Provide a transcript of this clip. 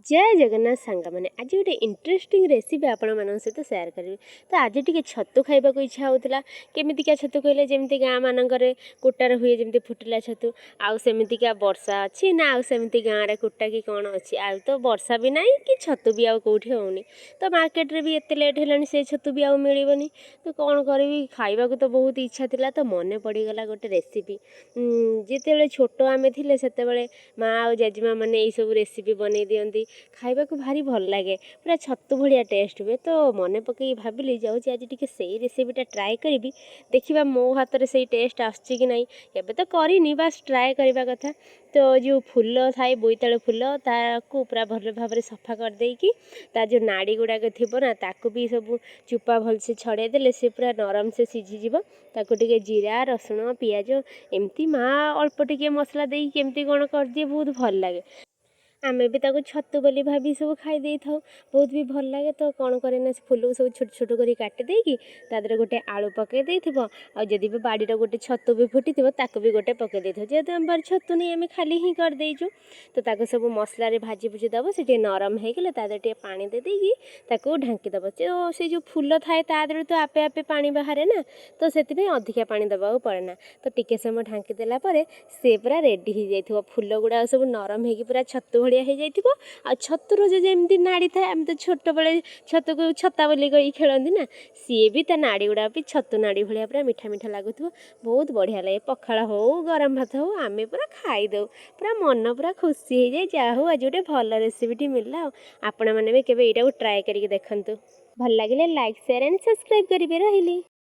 जय जगन्नाथ सांग मैंने आज गोटे इंटरेस्टिंग रेसिपी आपण मान सहित सेयार करी। तो आज टी छतु खाइबा इच्छा होता केमितिका छतु कहले जमी गाँ मानक कुटार हुए जमी फुटिला छतु आमतिका वर्षा अच्छी ना आमती गाँव में कुटा कि कौन अच्छी आ तो वर्षा भी ना कि छतु भी आउ कौटी होनी। तो मार्केट रे भी एत लेट है से छतु भी आउ मिलबनी। तो कौन करी खाइबा तो बहुत इच्छा थिला। तो मन पड़गला गोटे रेसिपी जिते छोट आमे थिले सेते माँ आ जेजेमा मैंने यही सब रेसिपी बनै दियंती खाइबा को भारी भल लगे पूरा छतु भाया टेस्ट हुए। तो मन पकई भाविली जाऊँगी आज टी से रेसिपीटा ट्राए करी देखा मो हाथ में से टेस्ट आसची कि नहीं। एबे तो करनी बास ट्राए करवा कथा। तो जो फूल थाए बोईतालु फूल ताकू पूरा भल भाव में सफा कर देकी जो नाड़ी गुड़ाक थी ना ताकू भी सब चुपा भलसे छड़े देले से पूरा नरम से सीझीज। ताकू टिके जीरा रसुण पियाज एमती माँ अल्प टिके मसला देकी केमती कौन कर दिए बहुत भल लगे। आमे भी ताको छतु बोली भाभी सब खाई दे था बहुत भी भल लगे। तो कौन करे ना फूल को सब छोट छोट कर काटी देकी तादरे गोटे आलू पकई देथिबो आ जदी भी बाड़ीर गोटे छतु भी फुटी ताको भी गोटे पकई देथिबो जेहेतु आम बार छतु नहीं आम खाली ही कर देइछु। तो ताको सब मसला रे भाजी भुजी दबो से नरम हो गले तादरे टे पानी दे देकी ताको ढांकी दबो। तो से जो फूल थाए तादरे तो आपे आपे पानी बाहरे ना तो सेति अधिका पानी दबाक पड़े ना। तो टिके समय ढांकी देला परे से पूरा रेडी हो जाइथिबो फूल गुड़ा सब नरम होगी पूरा छतु भड़िया हो जाइथिबो। आ छतुर जमी नाड़ी थाए आम तो छोट बड़े छतु को छता बोली कही खेलती ना सी भी ता नाड़ी गुड़ा भी छतु नाड़ी भाया पूरा मीठा मीठा लगुव बहुत बढ़िया लगे। पखाड़ हो गरम भात हो आमे पूरा खाईदे पूरा मन पूरा खुशी हो जाए। जा हो आज गोटे भल रेसिपीटी मिलला। आपण मैंने भी केवे एटा ट्राए करके देखंतु। भल लगे लाइक शेयर एंड सब्सक्राइब करेंगे। रही।